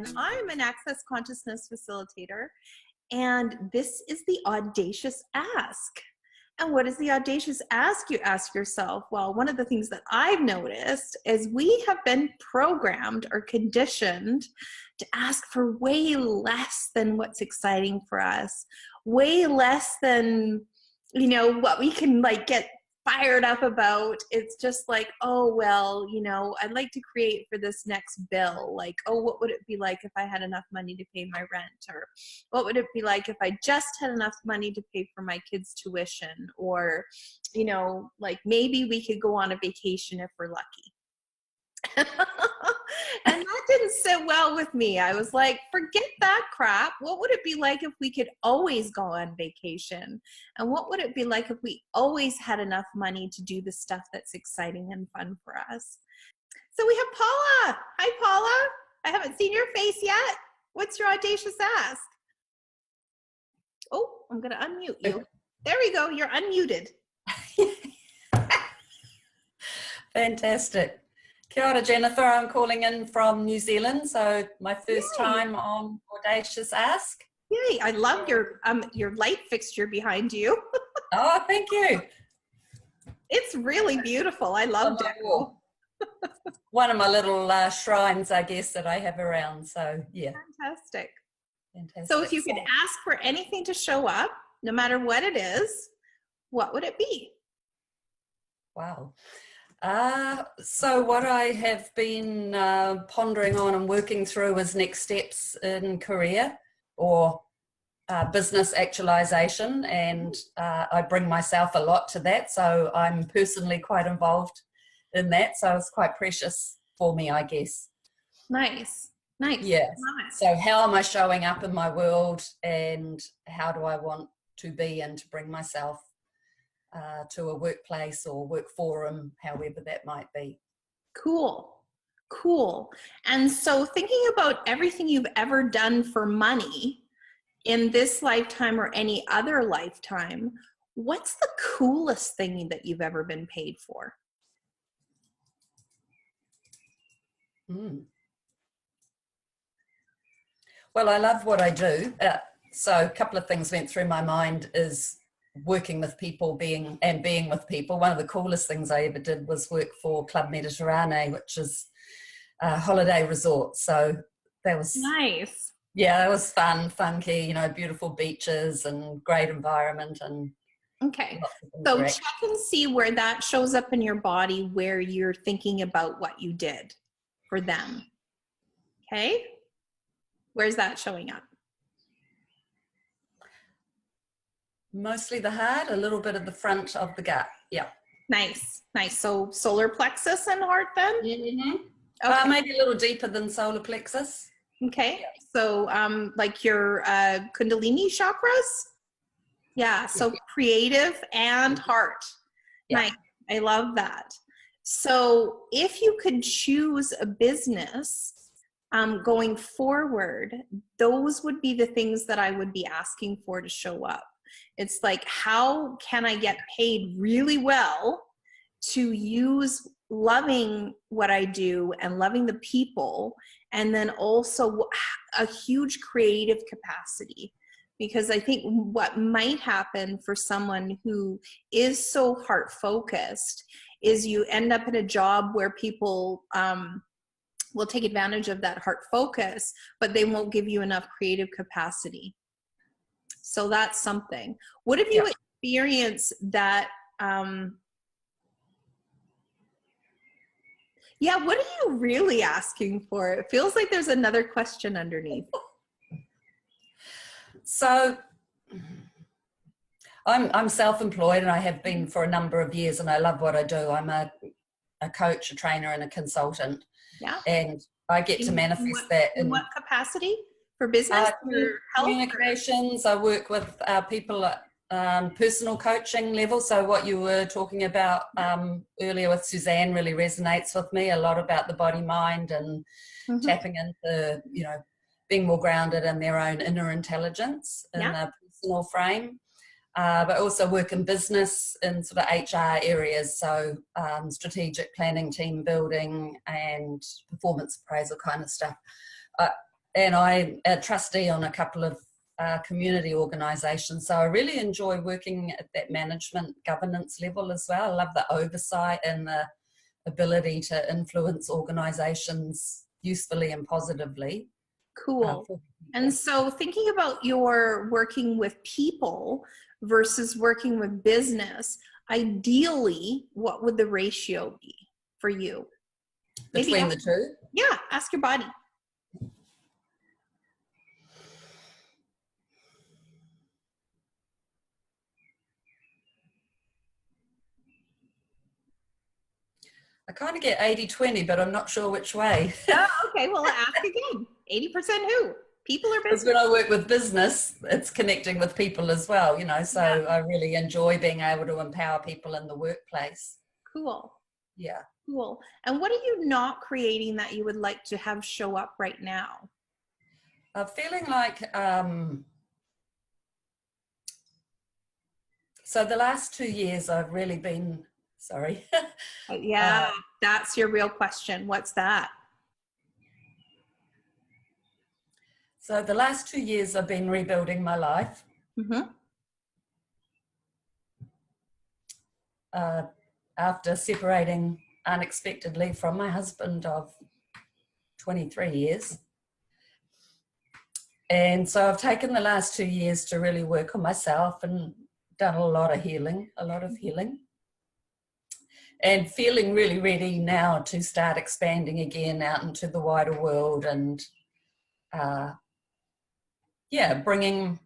and I'm an Access Consciousness Facilitator, and this is the Audacious Ask. And what is the Audacious Ask, you ask yourself? Well, one of the things that I've noticed is we have been programmed or conditioned to ask for way less than what's exciting for us, way less than, you know, what we can like get fired up about. It's just like, oh, well, you know, I'd like to create for this next bill. Like, oh, what would it be like if I had enough money to pay my rent? Or what would it be like if I just had enough money to pay for my kids' tuition? Or, you know, like maybe we could go on a vacation if we're lucky. And that didn't sit well with me. I was like, forget that crap. What would it be like if we could always go on vacation? And what would it be like if we always had enough money to do the stuff that's exciting and fun for us? So we have Paula. Hi, Paula. I haven't seen your face yet. What's your audacious ask? Oh, I'm going to unmute you. There we go. You're unmuted. Fantastic. Kia ora, Jennifer. I'm calling in from New Zealand, so my first time on Audacious Ask. Yay! I love your light fixture behind you. Oh, thank you. It's really beautiful. I love it. One of my little shrines, I guess, that I have around. So yeah. Fantastic. Fantastic. So if you could ask for anything to show up, no matter what it is, what would it be? Wow. So what I have been pondering on and working through is next steps in career or business actualization, and I bring myself a lot to that, so I'm personally quite involved in that, so it's quite precious for me, I guess. Nice. Nice. Yeah. Nice. So how am I showing up in my world, and how do I want to be and to bring myself to a workplace or work forum, however that might be. Cool. Cool. And so thinking about everything you've ever done for money in this lifetime or any other lifetime, what's the coolest thing that you've ever been paid for? Well, I love what I do. So a couple of things went through my mind is working with people, being with people. One of the coolest things I ever did was work for Club Mediterrane, which is a holiday resort. So that was nice. Yeah, it was fun, funky, you know, beautiful beaches and great environment. And okay, so check and see where that shows up in your body, where you're thinking about what you did for them. Okay, where's that showing up? Mostly the heart, a little bit of the front of the gut. Yeah. Nice, nice. So solar plexus and heart then? Mm-hmm. Okay. Maybe a little deeper than solar plexus. Okay. Yeah. So like your Kundalini chakras? Yeah. So creative and heart. Yeah. Nice. I love that. So if you could choose a business going forward, those would be the things that I would be asking for to show up. It's like, how can I get paid really well to use loving what I do and loving the people, and then also a huge creative capacity? Because I think what might happen for someone who is so heart focused is you end up in a job where people will take advantage of that heart focus, but they won't give you enough creative capacity. So that's something. What have you experienced that, yeah, what are you really asking for? It feels like there's another question underneath. So I'm self-employed, and I have been for a number of years, and I love what I do. I'm a coach, a trainer, and a consultant. Yeah. And I get to manifest that. In what capacity? For business or health? Communications. I work with people at personal coaching level. So what you were talking about earlier with Suzanne really resonates with me a lot, about the body, mind, and tapping into, you know, being more grounded in their own inner intelligence in a personal frame. But also work in business in sort of HR areas. So strategic planning, team building, and performance appraisal kind of stuff. and I'm a trustee on a couple of community organisations. So I really enjoy working at that management governance level as well. I love the oversight and the ability to influence organisations usefully and positively. Cool. And so thinking about your working with people versus working with business, ideally, what would the ratio be for you? Between the two? Yeah, ask your body. I kind of get 80-20, but I'm not sure which way. Oh, okay, well, ask again. 80% who? People or business? Because when I work with business, it's connecting with people as well, you know, so yeah. I really enjoy being able to empower people in the workplace. Cool. Yeah. Cool. And what are you not creating that you would like to have show up right now? Feeling like, so the last 2 years I've really been, sorry. Yeah, that's your real question. What's that? So the last 2 years I've been rebuilding my life. Mm-hmm. After separating unexpectedly from my husband of 23 years. And so I've taken the last 2 years to really work on myself and done a lot of healing. And feeling really ready now to start expanding again out into the wider world and bringing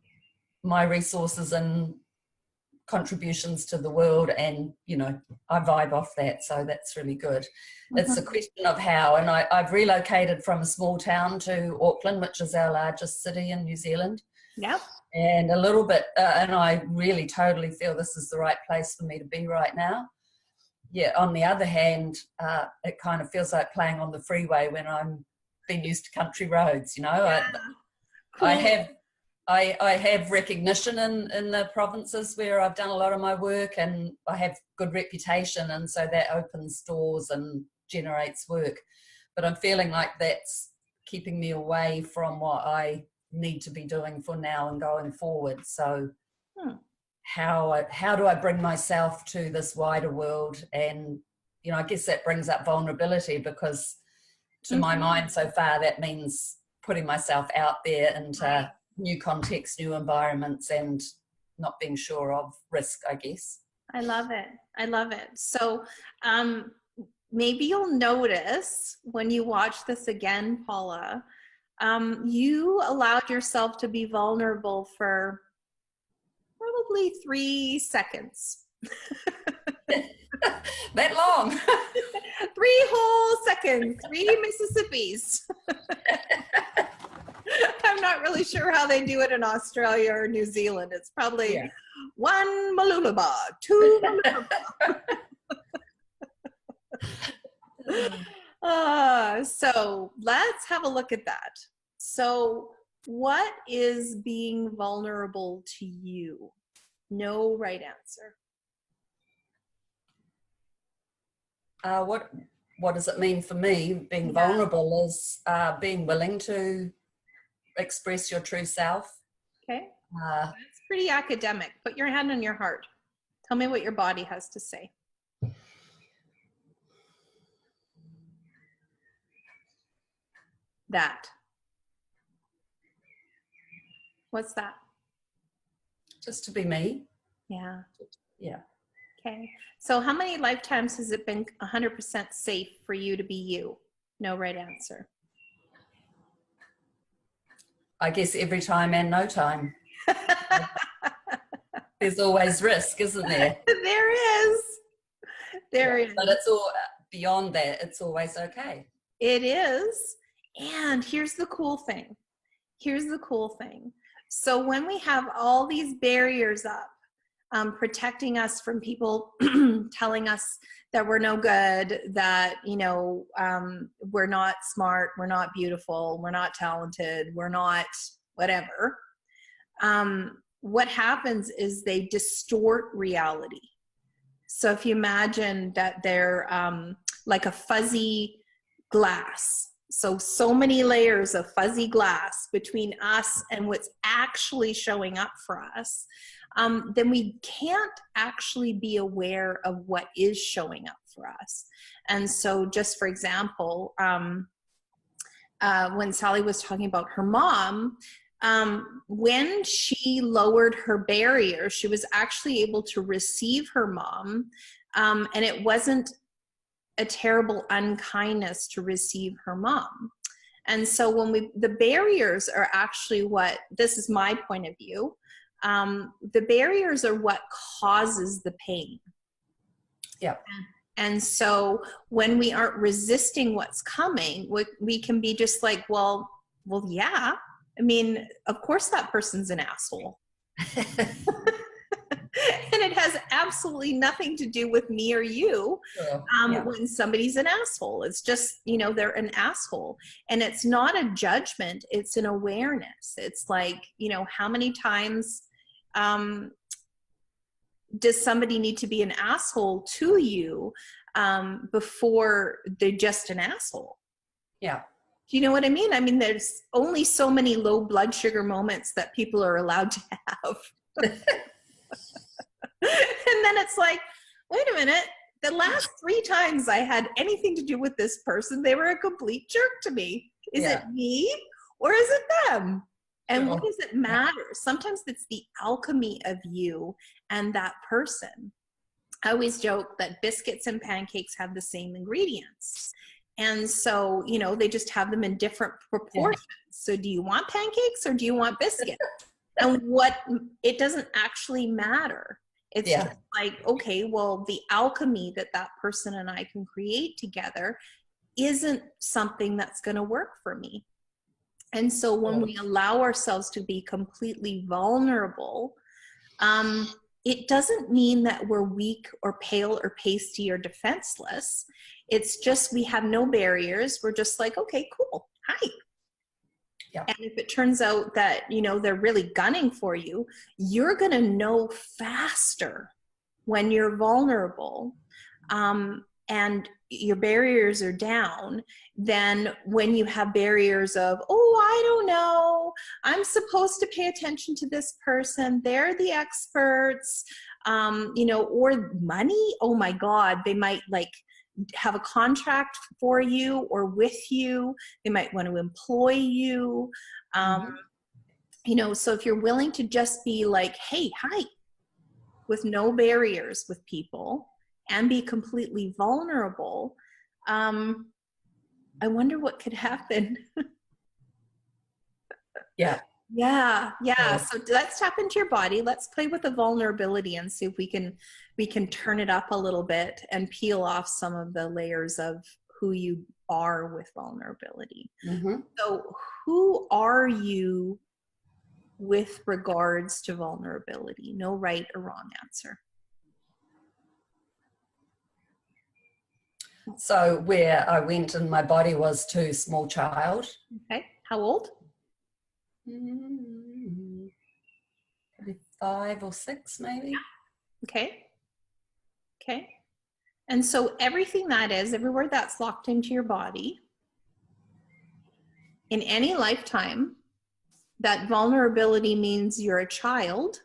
my resources and contributions to the world, and you know, I vibe off that, so that's really good. It's a question of how, and I've relocated from a small town to Auckland, which is our largest city in New Zealand. Yep. And a little bit, and I really totally feel this is the right place for me to be right now. Yeah, on the other hand, it kind of feels like playing on the freeway when I'm been used to country roads, you know. Yeah. Cool. I have recognition in the provinces where I've done a lot of my work, and I have good reputation, and so that opens doors and generates work. But I'm feeling like that's keeping me away from what I need to be doing for now and going forward. So how do I bring myself to this wider world? And, you know, I guess that brings up vulnerability, because to my mind so far, that means putting myself out there into new contexts, new environments, and not being sure of risk, I guess. I love it. I love it. So maybe you'll notice when you watch this again, Paula, you allowed yourself to be vulnerable for probably 3 seconds. That long? 3 whole seconds, 3 Mississippis. I'm not really sure how they do it in Australia or New Zealand. It's probably 1 Malulaba, 2 Malulaba. So let's have a look at that. So what is being vulnerable to you? No right answer. What does it mean for me? Being vulnerable is being willing to express your true self. Okay. That's pretty academic. Put your hand on your heart. Tell me what your body has to say. That. What's that? Just to be me. Yeah. Yeah. Okay. So how many lifetimes has it been 100% safe for you to be you? No right answer. I guess every time and no time. There's always risk, isn't there? There is. There is. But it's all beyond that. It's always okay. It is. And here's the cool thing. Here's the cool thing. So when we have all these barriers up, protecting us from people telling us that we're no good, that, you know, we're not smart, we're not beautiful, we're not talented, we're not whatever. What happens is they distort reality. So if you imagine that they're like a fuzzy glass, So many layers of fuzzy glass between us and what's actually showing up for us, then we can't actually be aware of what is showing up for us. And so just for example, when Sally was talking about her mom, when she lowered her barrier, she was actually able to receive her mom, and it wasn't a terrible unkindness to receive her mom. And so when the barriers are actually what, this is my point of view, the barriers are what causes the pain. Yeah. And so when we aren't resisting what's coming, we can be just like, well, yeah. I mean, of course that person's an asshole. And it has absolutely nothing to do with me or you. When somebody's an asshole, it's just, you know, they're an asshole. And it's not a judgment, it's an awareness. It's like, you know, how many times does somebody need to be an asshole to you before they're just an asshole? Yeah. Do you know what I mean? I mean, there's only so many low blood sugar moments that people are allowed to have. And then it's like, wait a minute, the last 3 times I had anything to do with this person, they were a complete jerk to me. Is it me or is it them? And what does it matter? Sometimes it's the alchemy of you and that person. I always joke that biscuits and pancakes have the same ingredients. And so, you know, they just have them in different proportions. So do you want pancakes or do you want biscuits? And it doesn't actually matter. It's just like, okay, well, the alchemy that person and I can create together isn't something that's going to work for me. And so when we allow ourselves to be completely vulnerable, it doesn't mean that we're weak or pale or pasty or defenseless. It's just we have no barriers. We're just like, okay, cool. Hi. Yeah. And if it turns out that, you know, they're really gunning for you, you're going to know faster when you're vulnerable and your barriers are down than when you have barriers of, oh, I don't know, I'm supposed to pay attention to this person, they're the experts, you know, or money. Oh my God, they might like have a contract for you or with you. They might want to employ you. You know, so if you're willing to just be like, hey, hi, with no barriers with people and be completely vulnerable, I wonder what could happen. Yeah. So let's tap into your body. Let's play with the vulnerability and see if we can turn it up a little bit and peel off some of the layers of who you are with vulnerability. So who are you with regards to vulnerability? No right or wrong answer. So where I went and my body was too small child. Okay. How old? Maybe 5 or 6 maybe. Okay. And so everything that is, everywhere that's locked into your body, in any lifetime, that vulnerability means you're a child,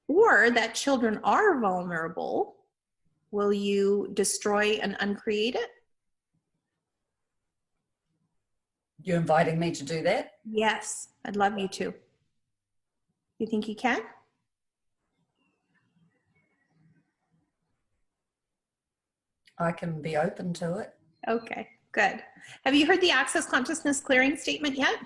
or that children are vulnerable. Will you destroy and uncreate it? You're inviting me to do that? Yes, I'd love you to. You think you can? I can be open to it. Okay, good. Have you heard the Access Consciousness Clearing Statement yet?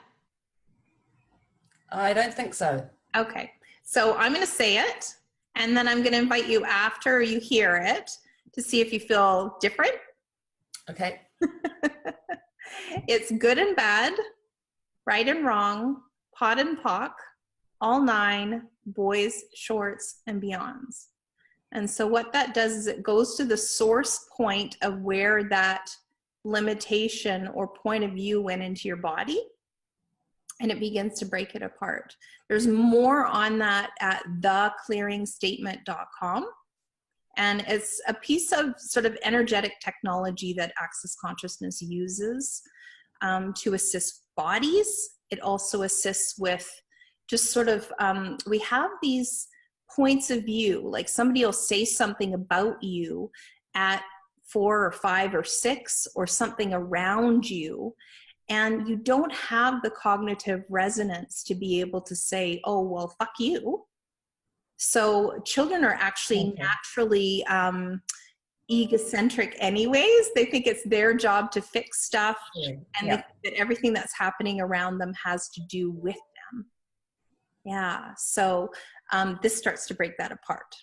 I don't think so. Okay, so I'm going to say it, and then I'm going to invite you after you hear it to see if you feel different. Okay. It's good and bad, right and wrong, pot and pock, all 9, boys, shorts, and beyonds. And so what that does is it goes to the source point of where that limitation or point of view went into your body, and it begins to break it apart. There's more on that at theclearingstatement.com. And it's a piece of sort of energetic technology that Access Consciousness uses to assist bodies. It also assists with just sort of, we have these points of view, like somebody will say something about you at 4 or 5 or 6 or something around you, and you don't have the cognitive resonance to be able to say, oh, well, fuck you. So children are actually naturally egocentric anyways. They think it's their job to fix stuff, and they think that everything that's happening around them has to do with them. Yeah, so this starts to break that apart.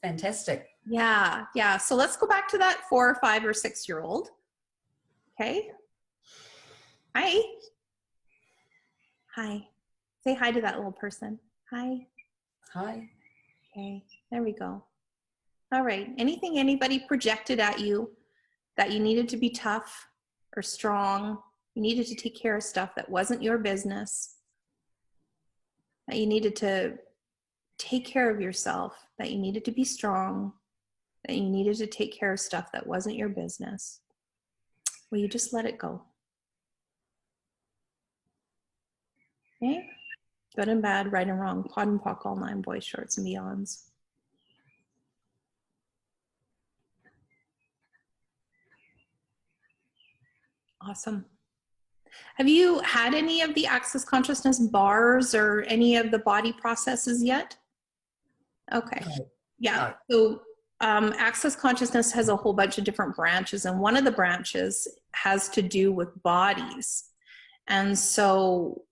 Fantastic. Yeah, yeah. So let's go back to that 4 or 5 or 6-year-old. Okay. Hi. Hi. Say hi to that little person. Hi. Hi. Okay, there we go. All right. Anything anybody projected at you that you needed to be tough or strong, you needed to take care of stuff that wasn't your business, that you needed to take care of yourself, that you needed to be strong, that you needed to take care of stuff that wasn't your business? Will you just let it go? Okay? Good and bad, right and wrong, pod and pock, all 9 boys, shorts and beyonds. Awesome. Have you had any of the Access Consciousness bars or any of the body processes yet? Okay. Yeah. So Access Consciousness has a whole bunch of different branches, and one of the branches has to do with bodies. And so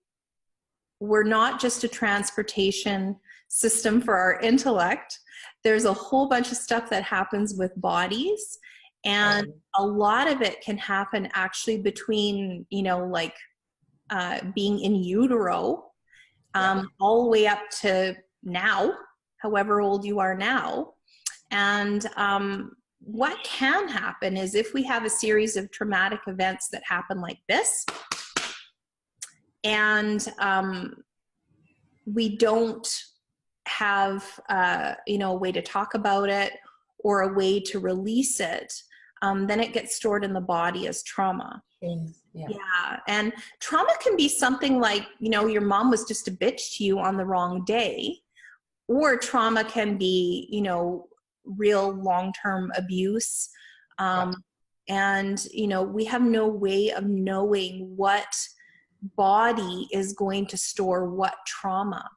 we're not just a transportation system for our intellect. There's a whole bunch of stuff that happens with bodies. And a lot of it can happen actually between, you know, like being in utero all the way up to now, however old you are now. And what can happen is if we have a series of traumatic events that happen like this, and we don't have, you know, a way to talk about it or a way to release it, then it gets stored in the body as trauma. Yeah. And trauma can be something like, you know, your mom was just a bitch to you on the wrong day, or trauma can be, you know, real long-term abuse. And, you know, we have no way of knowing what body is going to store what trauma.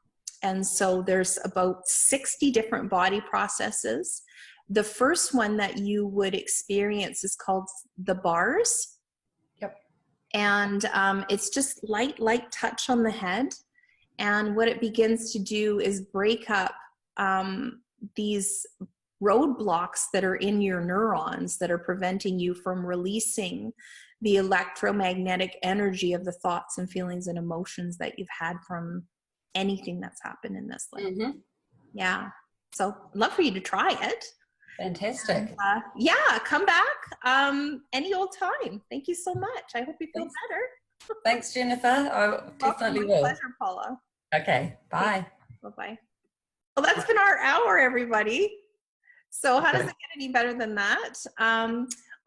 And so there's about 60 different body processes. The first one that you would experience is called the bars. Yep. And it's just light touch on the head. And what it begins to do is break up these roadblocks that are in your neurons that are preventing you from releasing the electromagnetic energy of the thoughts and feelings and emotions that you've had from anything that's happened in this life. Yeah. So I'd love for you to try it. Fantastic. And, yeah, come back any old time. Thank you so much. I hope you feel better. Thanks, Jennifer. I definitely will. My pleasure, Paula. Okay. Bye. Bye-bye. Well, that's been our hour, everybody. So how does it get any better than that?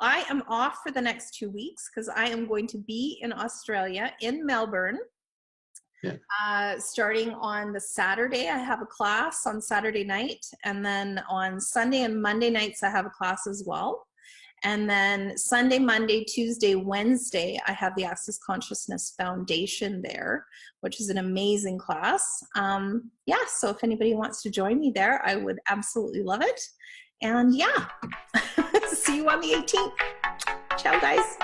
I am off for the next 2 weeks because I am going to be in Australia, in Melbourne. Starting on the Saturday, I have a class on Saturday night. And then on Sunday and Monday nights, I have a class as well. And then Sunday, Monday, Tuesday, Wednesday, I have the Access Consciousness Foundation there, which is an amazing class. Yeah, so if anybody wants to join me there, I would absolutely love it. And yeah, see you on the 18th. Ciao, guys.